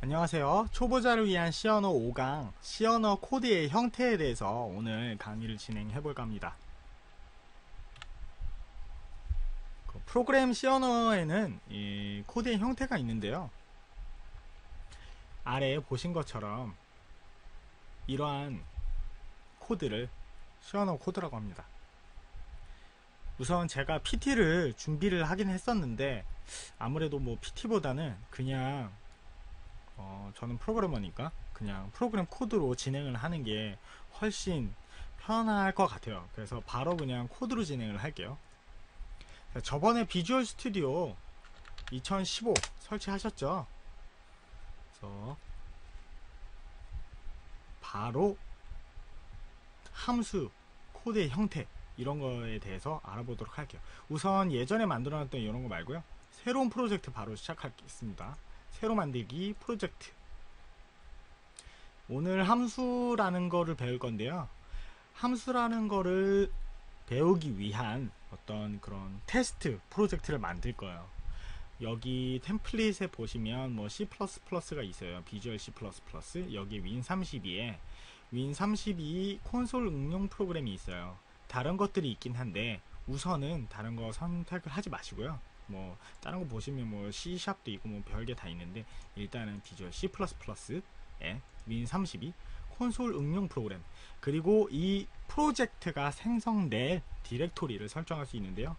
안녕하세요. 초보자를 위한 C 언어 5강 C 언어 코드의 형태에 대해서 오늘 강의를 진행해 볼까 합니다. 프로그램 C 언어에는 이 코드의 형태가 있는데요. 아래 보신 것처럼 이러한 코드를 C 언어 코드라고 합니다. 우선 제가 PT를 준비를 하긴 했었는데 아무래도 PT보다는 그냥 저는 프로그래머니까 그냥 프로그램 코드로 진행을 하는 게 훨씬 편할 것 같아요. 그래서 바로 그냥 코드로 진행을 할게요. 저번에 비주얼 스튜디오 2015 설치하셨죠? 그래서 바로 함수, 코드의 형태 이런 거에 대해서 알아보도록 할게요. 우선 예전에 만들어놨던 이런 거 말고요. 새로운 프로젝트 바로 시작하겠습니다. 새로 만들기 프로젝트. 오늘 함수라는 거를 배울 건데요. 함수라는 거를 배우기 위한 어떤 그런 테스트 프로젝트를 만들 거예요. 여기 템플릿에 보시면 C++가 있어요. 비주얼 C++. 여기 윈32에 윈32 콘솔 응용 프로그램이 있어요. 다른 것들이 있긴 한데 우선은 다른 거 선택을 하지 마시고요. 다른 거 보시면 C샵도 있고 별게 다 있는데 일단은 비주얼 C++에 윈32 콘솔 응용 프로그램, 그리고 이 프로젝트가 생성될 디렉토리를 설정할 수 있는데요.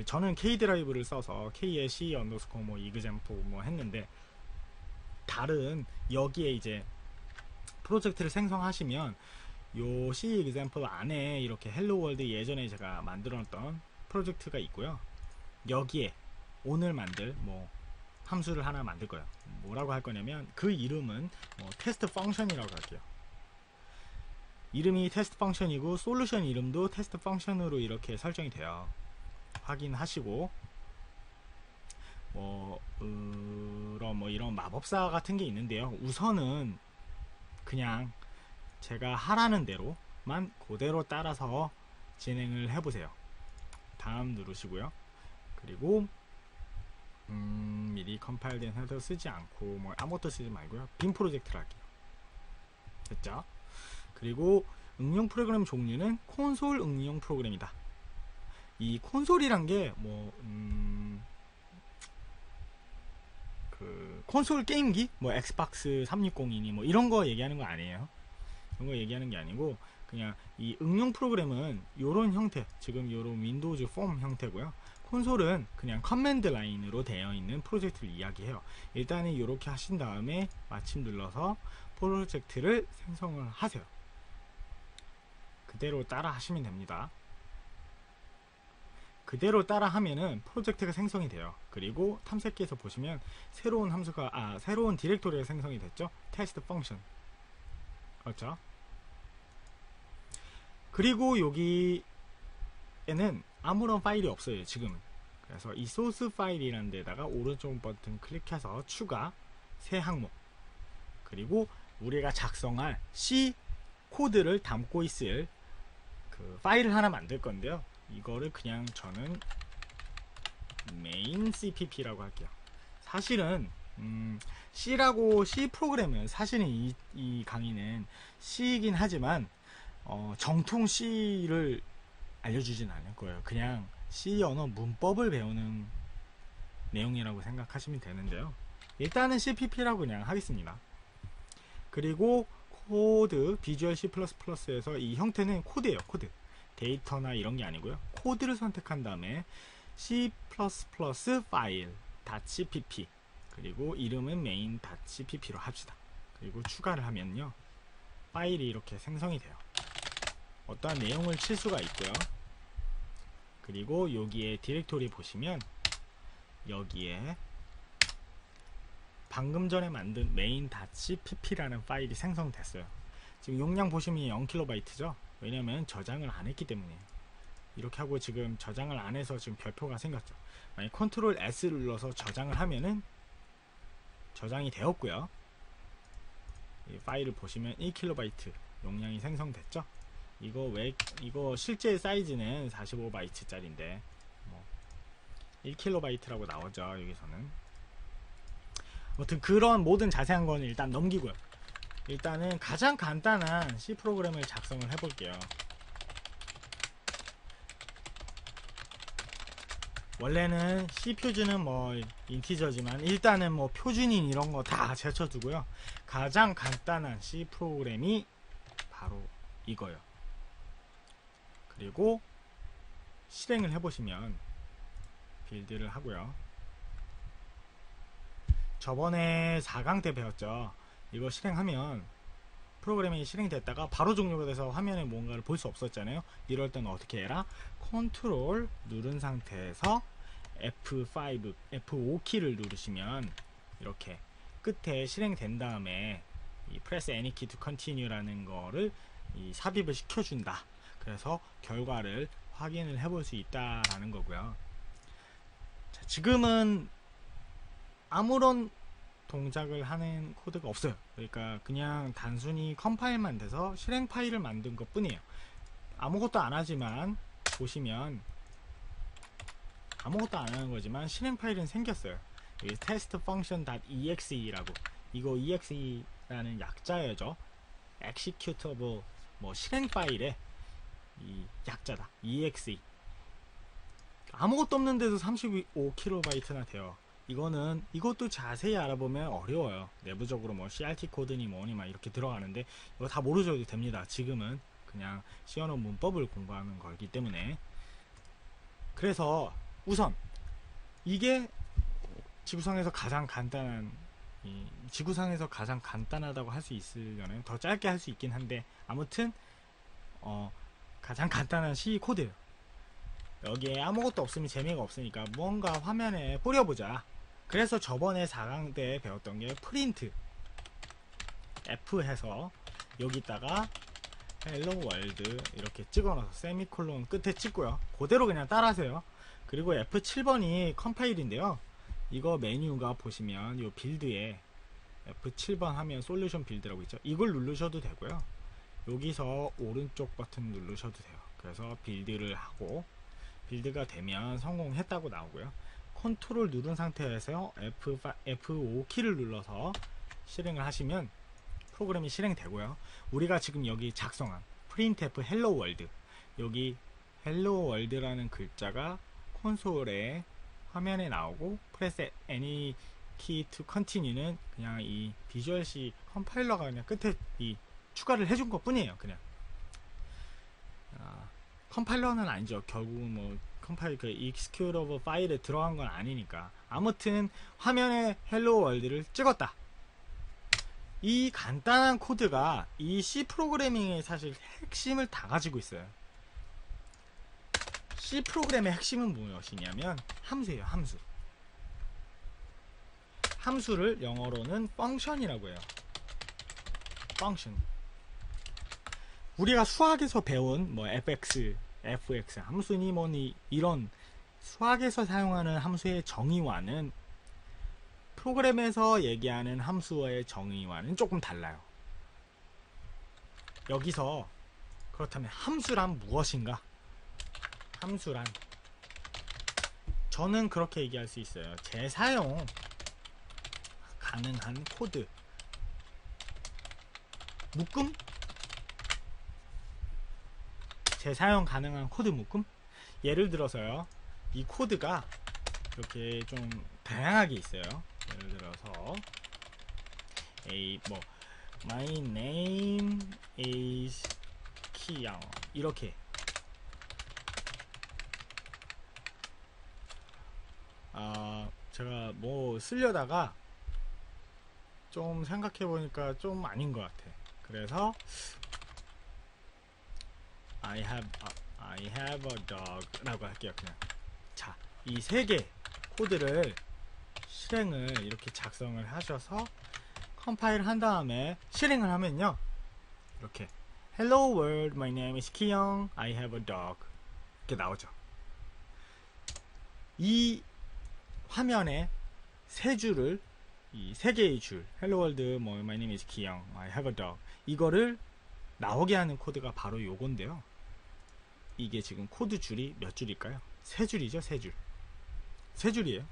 저는 K 드라이브를 써서 K에 C 언더스코어 example 했는데, 다른 여기에 이제 프로젝트를 생성하시면 요 C example 안에 이렇게 헬로 월드 예전에 제가 만들어놨던 프로젝트가 있고요. 여기에 오늘 만들 함수를 하나 만들 거예요. 뭐라고 할 거냐면 그 이름은 테스트 펑션이라고 할게요. 이름이 테스트 펑션이고 솔루션 이름도 테스트 펑션으로 이렇게 설정이 돼요. 확인하시고 이런 마법사 같은 게 있는데요. 우선은 그냥 제가 하라는 대로만 그대로 따라서 진행을 해보세요. 다음 누르시고요. 그리고 미리 컴파일된 헤더 쓰지 않고 아무것도 쓰지 말고요. 빈 프로젝트를 할게요. 됐죠? 그리고 응용 프로그램 종류는 콘솔 응용 프로그램이다. 이 콘솔이란 게 콘솔 게임기? 엑스박스 360이니 이런 거 얘기하는 거 아니에요. 이런 거 얘기하는 게 아니고 그냥 이 응용 프로그램은 요런 형태, 지금 요런 윈도우즈 폼 형태고요. 콘솔은 그냥 커맨드 라인으로 되어 있는 프로젝트를 이야기해요. 일단은 이렇게 하신 다음에 마침 눌러서 프로젝트를 생성을 하세요. 그대로 따라 하시면 됩니다. 그대로 따라 하면은 프로젝트가 생성이 돼요. 그리고 탐색기에서 보시면 새로운 함수가 새로운 디렉토리가 생성이 됐죠. 테스트 펑션. 그렇죠? 그리고 여기에는 아무런 파일이 없어요, 지금은. 그래서 이 소스 파일이라는 데다가 오른쪽 버튼 클릭해서 추가, 새 항목, 그리고 우리가 작성할 C 코드를 담고 있을 파일을 하나 만들 건데요. 이거를 그냥 저는 main cpp라고 할게요. 사실은 C라고 C 프로그램은 사실은 이 강의는 C이긴 하지만 정통 C를 알려주진 않을 거예요. 그냥 C 언어 문법을 배우는 내용이라고 생각하시면 되는데요. 일단은 CPP라고 그냥 하겠습니다. 그리고 코드, 비주얼 C++에서 이 형태는 코드예요. 코드. 데이터나 이런 게 아니고요. 코드를 선택한 다음에 C++ 파일 .cpp, 그리고 이름은 main.cpp로 합시다. 그리고 추가를 하면요, 파일이 이렇게 생성이 돼요. 어떠한 내용을 칠 수가 있고요. 그리고 여기에 디렉토리 보시면 여기에 방금 전에 만든 main.cpp라는 파일이 생성됐어요. 지금 용량 보시면 0KB 죠. 왜냐면 저장을 안 했기 때문에. 이렇게 하고 지금 저장을 안 해서 지금 별표가 생겼죠. 만약 컨트롤 S 눌러서 저장을 하면은 저장이 되었고요. 이 파일을 보시면 1KB 용량이 생성됐죠. 이거 실제 사이즈는 45바이트 짜리인데 1KB 라고 나오죠. 여기서는 아무튼 그런 모든 자세한 건 일단 넘기고요. 일단은 가장 간단한 C 프로그램을 작성을 해볼게요. 원래는 C 표준은 뭐 인티저지만 일단은 뭐 표준인 이런 거 다 제쳐두고요. 가장 간단한 C 프로그램이 바로 이거예요. 그리고 실행을 해보시면 빌드를 하고요. 저번에 4강 때 배웠죠. 이거 실행하면 프로그램이 실행됐다가 바로 종료가 돼서 화면에 뭔가를 볼 수 없었잖아요. 이럴 때는 어떻게 해라? 컨트롤 누른 상태에서 F5, F5키를 누르시면 이렇게 끝에 실행된 다음에 이 press any key to continue라는 거를 이 삽입을 시켜준다. 그래서 결과를 확인을 해볼 수 있다라는 거고요. 자, 지금은 아무런 동작을 하는 코드가 없어요. 그러니까 그냥 단순히 컴파일만 돼서 실행 파일을 만든 것 뿐이에요. 아무것도 안 하지만 보시면 아무것도 안 하는 거지만 실행 파일은 생겼어요. 여기 test function.exe라고, 이거 exe라는 약자예요. executable 뭐 실행 파일의 이 약자다. exe. 아무것도 없는데도 35kB나 돼요. 이것도 자세히 알아보면 어려워요. 내부적으로 뭐 CRT 코드니 뭐니 막 이렇게 들어가는데 이거 다 모르셔도 됩니다. 지금은 그냥 C 언어 문법을 공부하는 거기 때문에. 그래서 우선 이게 지구상에서 가장 간단하다고 할 수 있으려나요? 더 짧게 할 수 있긴 한데 아무튼 가장 간단한 C 코드예요. 여기에 아무것도 없으면 재미가 없으니까 무언가 화면에 뿌려보자. 그래서 저번에 4강 때 배웠던 게 프린트 F 해서 여기다가 헬로 월드 이렇게 찍어놔서 세미콜론 끝에 찍고요. 그대로 그냥 따라하세요. 그리고 F7번이 컴파일인데요. 이거 메뉴가 보시면 이 빌드에 F7번 하면 솔루션 빌드라고 있죠. 이걸 누르셔도 되고요. 여기서 오른쪽 버튼 누르셔도 돼요. 그래서 빌드를 하고 빌드가 되면 성공했다고 나오고요. 컨트롤 누른 상태에서 F5키를 눌러서 실행을 하시면 프로그램이 실행되고요. 우리가 지금 여기 작성한 printf hello world, 여기 hello world라는 글자가 콘솔에 화면에 나오고 press any key to continue는 그냥 이 비주얼 C 컴파일러가 그냥 끝에 이 추가를 해준 것 뿐이에요. 그냥 컴파일러는 아니죠. 결국은 뭐 컴파일 그 executable 파일에 들어간 건 아니니까. 아무튼 화면에 hello world를 찍었다. 이 간단한 코드가 이 C 프로그래밍의 사실 핵심을 다 가지고 있어요. C 프로그램의 핵심은 무엇이냐면 함수예요. 함수. 함수를 영어로는 function이라고 해요. function. 우리가 수학에서 배운 뭐 fx, fx 함수니 뭐니 이런 수학에서 사용하는 함수의 정의와는 프로그램에서 얘기하는 함수의 정의와는 조금 달라요. 여기서 그렇다면 함수란 무엇인가? 함수란, 저는 그렇게 얘기할 수 있어요. 재사용 가능한 코드. 묶음? 재사용 가능한 코드 묶음? 예를 들어서요, 이 코드가 이렇게 좀 다양하게 있어요. 예를 들어서 뭐 my name is 키양 이렇게 제가 뭐 쓰려다가 좀 생각해 보니까 좀 아닌 것 같아. 그래서 I have a dog 라고 할게요. 그냥. 자, 이 세 개 코드를 실행을 이렇게 작성을 하셔서 컴파일 한 다음에 실행을 하면요, 이렇게 Hello world, my name is 키영, I have a dog 이렇게 나오죠. 이 화면에 세 줄을, 이 세 개의 줄 Hello world, my name is 키영, I have a dog 이거를 나오게 하는 코드가 바로 요건데요. 이게 지금 코드 줄이 몇 줄일까요? 세 줄이죠. 세 줄이에요.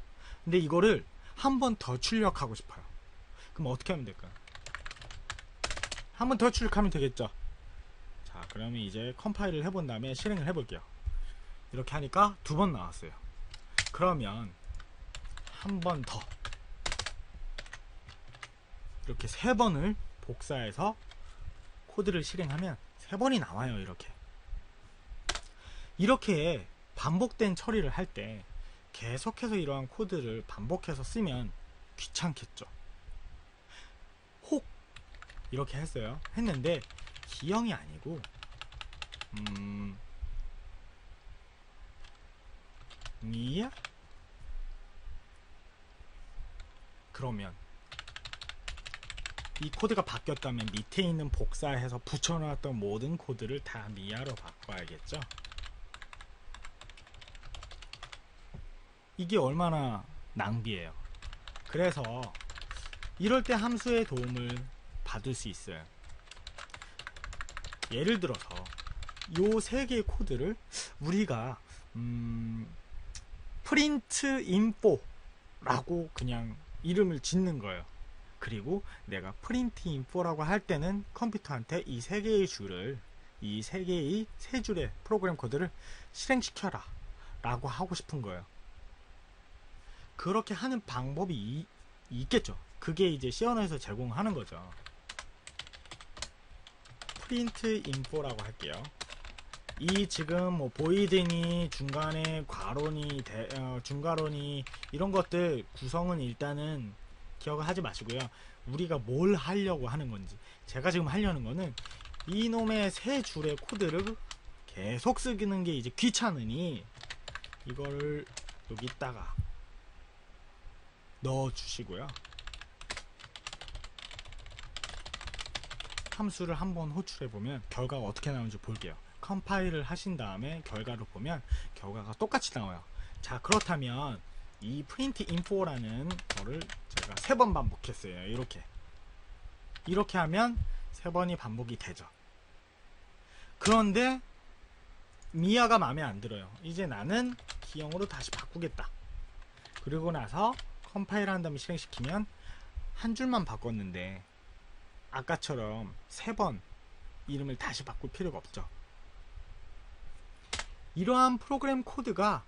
근데 이거를 한 번 더 출력하고 싶어요. 그럼 어떻게 하면 될까요? 한 번 더 출력하면 되겠죠. 자, 그러면 이제 컴파일을 해본 다음에 실행을 해볼게요. 이렇게 하니까 2번 나왔어요. 그러면 한 번 더 이렇게 3번을 복사해서 코드를 실행하면 3번이 나와요. 이렇게 반복된 처리를 할 때 계속해서 이러한 코드를 반복해서 쓰면 귀찮겠죠. 혹 이렇게 했는데 기형이 아니고 미야? 그러면 이 코드가 바뀌었다면 밑에 있는 복사해서 붙여놨던 모든 코드를 다 미야로 바꿔야겠죠. 이게 얼마나 낭비예요. 그래서 이럴 때 함수의 도움을 받을 수 있어요. 예를 들어서 요 3개의 코드를 우리가 print info 라고 그냥 이름을 짓는 거예요. 그리고 내가 print info라고 할 때는 컴퓨터한테 이 3개의 줄을, 이 3개의 3줄의 프로그램 코드를 실행시켜라 라고 하고 싶은 거예요. 그렇게 하는 방법이 있겠죠. 그게 이제 C 언어에서 제공하는 거죠. print info라고 할게요. 이 지금 뭐 보이드니 중간에 괄호니 중괄호니 이런 것들 구성은 일단은 기억을 하지 마시고요. 우리가 뭘 하려고 하는 건지, 제가 지금 하려는 거는 이놈의 3줄의 코드를 계속 쓰는 게 이제 귀찮으니 이걸 여기다가 넣어 주시고요. 함수를 한번 호출해 보면 결과가 어떻게 나오는지 볼게요. 컴파일을 하신 다음에 결과를 보면 결과가 똑같이 나와요. 자, 그렇다면 이 print info라는 거를 제가 3번 반복했어요. 이렇게 하면 3번이 반복이 되죠. 그런데 미아가 마음에 안 들어요. 이제 나는 기형으로 다시 바꾸겠다. 그리고 나서 컴파일 한 다음에 실행시키면 한 줄만 바꿨는데 아까처럼 3번 이름을 다시 바꿀 필요가 없죠. 이러한 프로그램 코드가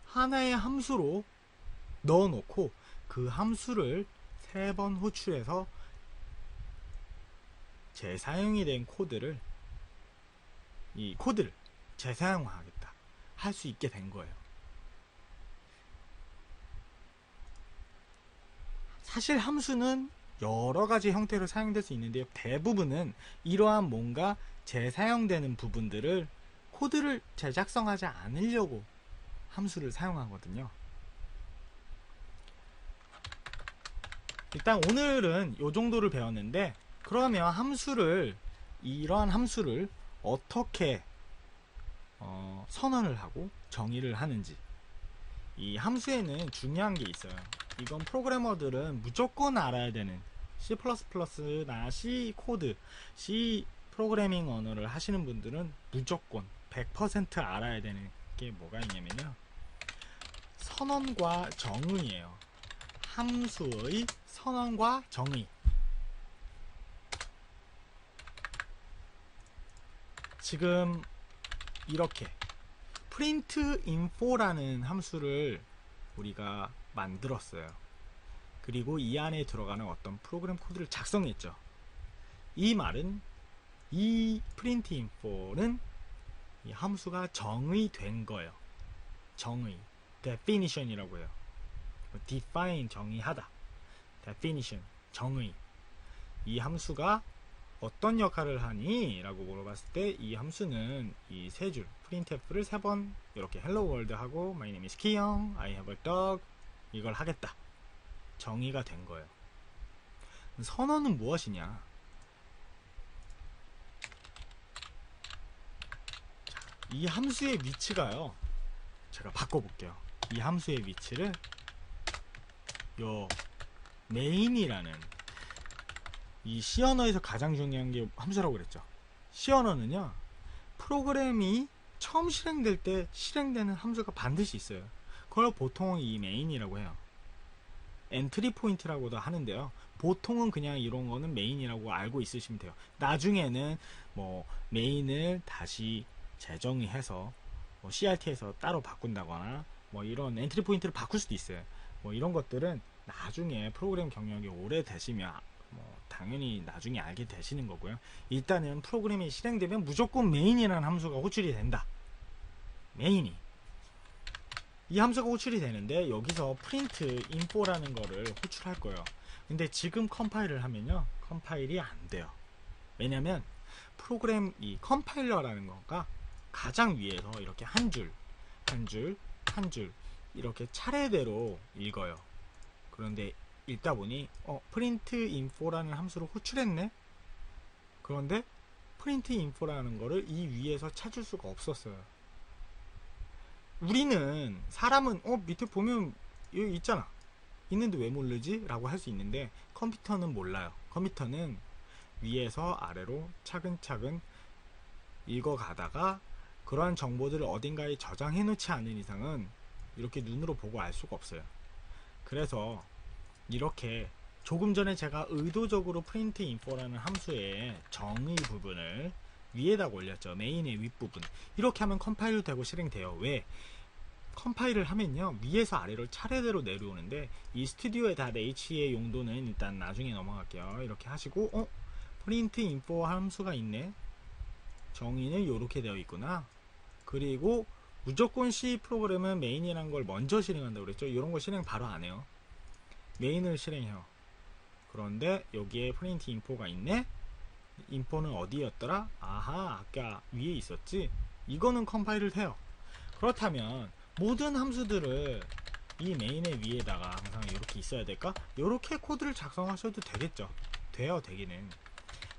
하나의 함수로 넣어놓고 그 함수를 3번 호출해서 재사용이 된 코드를, 이 코드를 재사용하겠다 할 수 있게 된 거예요. 사실 함수는 여러 가지 형태로 사용될 수 있는데요. 대부분은 이러한 뭔가 재사용되는 부분들을 코드를 재작성하지 않으려고 함수를 사용하거든요. 일단 오늘은 이 정도를 배웠는데, 그러면 이러한 함수를 어떻게 선언을 하고 정의를 하는지, 이 함수에는 중요한 게 있어요. 이건 프로그래머들은 무조건 알아야 되는, C++나 C 코드, C 프로그래밍 언어를 하시는 분들은 무조건 100% 알아야 되는 게 뭐가 있냐면요, 선언과 정의예요. 함수의 선언과 정의. 지금 이렇게 print info라는 함수를 우리가 만들었어요. 그리고 이 안에 들어가는 어떤 프로그램 코드를 작성했죠. 이 말은, 이 print info는 이 함수가 정의된 거예요. 정의, definition이라고 해요. define, 정의하다, definition, 정의. 이 함수가 어떤 역할을 하니? 라고 물어봤을 때 이 함수는 이 3줄 printf를 3번 이렇게 hello world 하고 my name is 키영, I have a dog 이걸 하겠다. 정의가 된 거예요. 선언은 무엇이냐? 이 함수의 위치가요, 제가 바꿔볼게요. 이 함수의 위치를 요 main이라는, 이 C 언어에서 가장 중요한 게 함수라고 그랬죠. C 언어는요, 프로그램이 처음 실행될 때 실행되는 함수가 반드시 있어요. 그걸 보통 이 main이라고 해요. 엔트리 포인트라고도 하는데요. 보통은 그냥 이런 거는 메인이라고 알고 있으시면 돼요. 나중에는 뭐 메인을 다시 재정의해서 뭐 CRT에서 따로 바꾼다거나 뭐 이런 엔트리 포인트를 바꿀 수도 있어요. 뭐 이런 것들은 나중에 프로그램 경력이 오래 되시면 뭐 당연히 나중에 알게 되시는 거고요. 일단은 프로그램이 실행되면 무조건 메인이라는 함수가 호출이 된다. 메인이 이 함수가 호출이 되는데 여기서 print info라는 거를 호출할 거예요. 근데 지금 컴파일을 하면요, 컴파일이 안 돼요. 왜냐면 프로그램 이 컴파일러라는 거가 가장 위에서 이렇게 한 줄 한 줄 이렇게 차례대로 읽어요. 그런데 읽다 보니 print info라는 함수를 호출했네. 그런데 print info라는 거를 이 위에서 찾을 수가 없었어요. 우리는 사람은 밑에 보면 여기 있잖아, 있는데 왜 모르지? 라고 할 수 있는데 컴퓨터는 몰라요. 컴퓨터는 위에서 아래로 차근차근 읽어가다가 그러한 정보들을 어딘가에 저장해 놓지 않는 이상은 이렇게 눈으로 보고 알 수가 없어요. 그래서 이렇게 조금 전에 제가 의도적으로 print info라는 함수의 정의 부분을 위에다 올렸죠. 메인의 윗부분. 이렇게 하면 컴파일도 되고 실행돼요. 왜? 컴파일을 하면요, 위에서 아래로 차례대로 내려오는데 이 스튜디오의.h의 용도는 일단 나중에 넘어갈게요. 이렇게 하시고 print info 함수가 있네. 정의는 이렇게 되어 있구나. 그리고 무조건 C 프로그램은 메인이라는 걸 먼저 실행한다고 그랬죠. 이런 거 실행 바로 안 해요. 메인을 실행해요. 그런데 여기에 print info가 있네. info는 어디였더라? 아하, 아까 위에 있었지. 이거는 컴파일을 해요. 그렇다면 모든 함수들을 이 메인의 위에다가 항상 이렇게 있어야 될까? 이렇게 코드를 작성하셔도 되겠죠. 돼요, 되기는.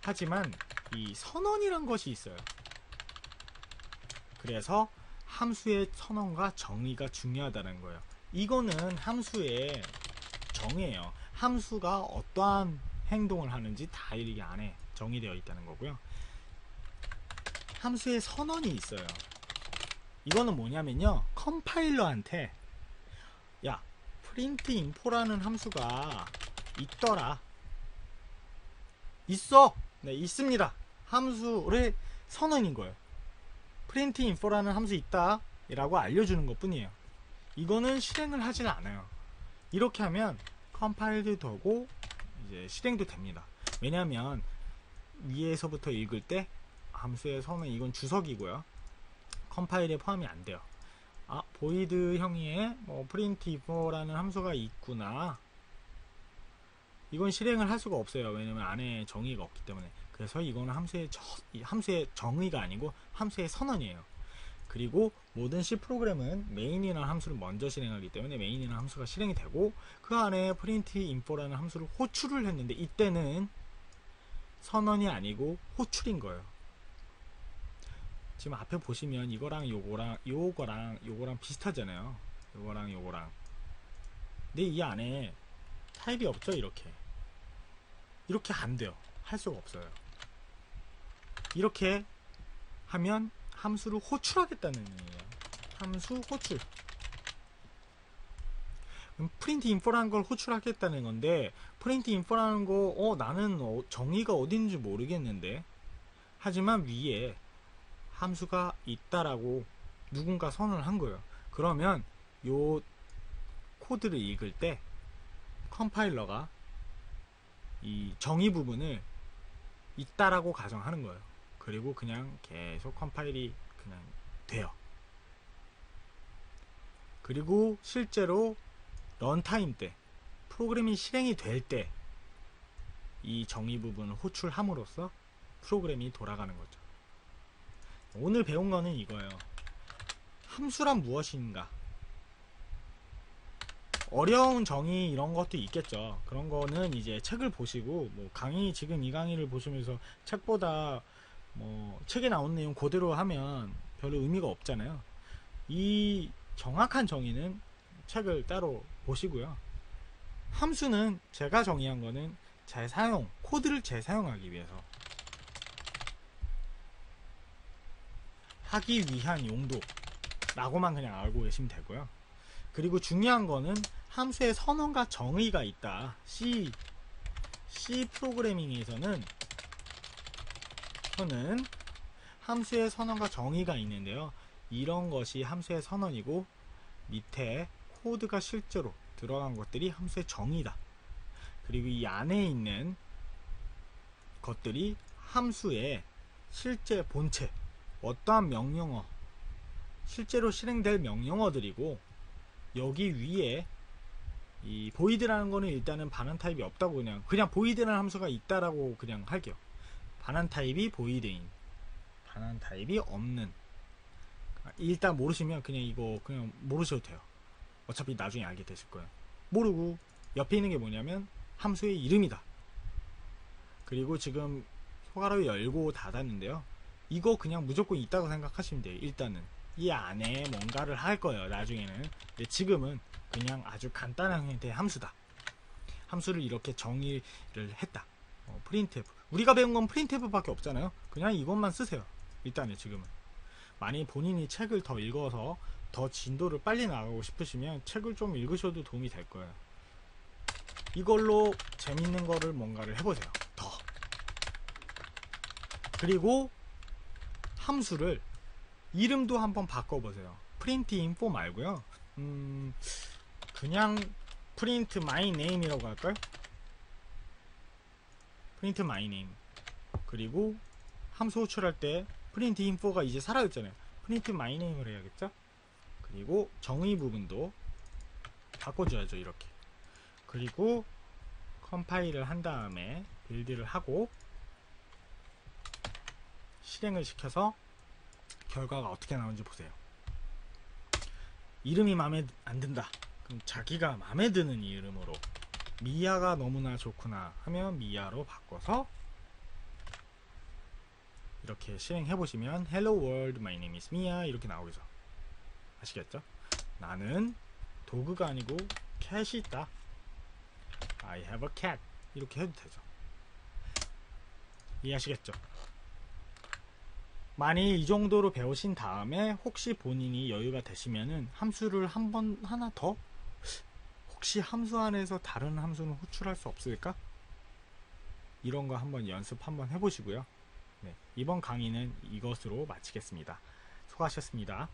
하지만 이 선언이란 것이 있어요. 그래서 함수의 선언과 정의가 중요하다는 거예요. 이거는 함수의 정의예요. 함수가 어떠한 행동을 하는지 다 이 안에 정의되어 있다는 거고요. 함수의 선언이 있어요. 이거는 뭐냐면요, 컴파일러한테 야, print info라는 함수가 있더라. 있어. 네, 있습니다. 함수를 선언인 거예요. print info라는 함수 있다 라고 알려주는 것 뿐이에요. 이거는 실행을 하진 않아요. 이렇게 하면 컴파일도 되고 이제 실행도 됩니다. 왜냐하면 위에서부터 읽을 때 함수의 선언, 이건 주석이고요. 컴파일에 포함이 안 돼요. 보이드 형의의 print info라는 함수가 있구나. 이건 실행을 할 수가 없어요. 왜냐면 안에 정의가 없기 때문에. 그래서 이거는 함수의 정의가 아니고 함수의 선언이에요. 그리고 모든 C 프로그램은 메인이라는 함수를 먼저 실행하기 때문에 메인이라는 함수가 실행이 되고 그 안에 print info라는 함수를 호출을 했는데 이때는 선언이 아니고 호출인 거예요. 지금 앞에 보시면 이거랑 요거랑 비슷하잖아요. 요거랑 요거랑. 근데 이 안에 타입이 없죠. 이렇게 안 돼요. 할 수가 없어요. 이렇게 하면 함수를 호출하겠다는 의미예요. 함수 호출. 그럼 print info라는 걸 호출하겠다는 건데 print info라는 거 나는 정의가 어디 있는지 모르겠는데, 하지만 위에 함수가 있다라고 누군가 선언을 한 거예요. 그러면 요 코드를 읽을 때 컴파일러가 이 정의 부분을 있다라고 가정하는 거예요. 그리고 그냥 계속 컴파일이 그냥 돼요. 그리고 실제로 런타임 때, 프로그램이 실행이 될 때 이 정의 부분을 호출함으로써 프로그램이 돌아가는 거죠. 오늘 배운 거는 이거예요. 함수란 무엇인가? 어려운 정의 이런 것도 있겠죠. 그런 거는 이제 책을 보시고, 지금 이 강의를 보시면서 책보다 책에 나온 내용 그대로 하면 별로 의미가 없잖아요. 이 정확한 정의는 책을 따로 보시고요. 함수는 제가 정의한 거는 코드를 재사용하기 위해서 하기 위한 용도라고만 그냥 알고 계시면 되고요. 그리고 중요한 거는 함수의 선언과 정의가 있다. C 프로그래밍에서는 함수의 선언과 정의가 있는데요. 이런 것이 함수의 선언이고 밑에 코드가 실제로 들어간 것들이 함수의 정의다. 그리고 이 안에 있는 것들이 함수의 실제 본체, 어떠한 명령어, 실제로 실행될 명령어들이고, 여기 위에 이 void라는 거는 일단은 반환 타입이 없다고 그냥 void라는 함수가 있다라고 그냥 할게요. 반환 타입이 void인, 반환 타입이 없는. 일단 모르시면 그냥 이거 그냥 모르셔도 돼요. 어차피 나중에 알게 되실 거예요. 모르고 옆에 있는 게 뭐냐면 함수의 이름이다. 그리고 지금 소괄호 열고 닫았는데요. 이거 그냥 무조건 있다고 생각하시면 돼요. 일단은 이 안에 뭔가를 할 거예요. 나중에는. 근데 지금은 그냥 아주 간단한 형태의 함수다. 함수를 이렇게 정의를 했다. 프린트f. 우리가 배운 건 printf 밖에 없잖아요. 그냥 이것만 쓰세요. 일단은 지금은. 만약 본인이 책을 더 읽어서 더 진도를 빨리 나가고 싶으시면 책을 좀 읽으셔도 도움이 될 거예요. 이걸로 재밌는 거를 뭔가를 해보세요. 더. 그리고 함수를 이름도 한번 바꿔보세요. print info 말고요. 그냥 print my name이라고 할까요? print my name. 그리고 함수 호출할 때 print info가 이제 사라졌잖아요. print my name을 해야겠죠? 그리고 정의 부분도 바꿔줘야죠. 이렇게. 그리고 컴파일을 한 다음에 빌드를 하고 실행을 시켜서 결과가 어떻게 나오는지 보세요. 이름이 마음에 안 든다. 그럼 자기가 마음에 드는 이름으로, 미야가 너무나 좋구나 하면 미야로 바꿔서 이렇게 실행해 보시면 Hello world, my name is Mia 이렇게 나오겠죠. 아시겠죠? 나는 도그가 아니고 캣이 있다. I have a cat 이렇게 해도 되죠. 이해하시겠죠? 만약 이 정도로 배우신 다음에 혹시 본인이 여유가 되시면은 함수를 하나 더? 혹시 함수 안에서 다른 함수는 호출할 수 없을까? 이런 거 한번 연습 한번 해보시고요. 네, 이번 강의는 이것으로 마치겠습니다. 수고하셨습니다.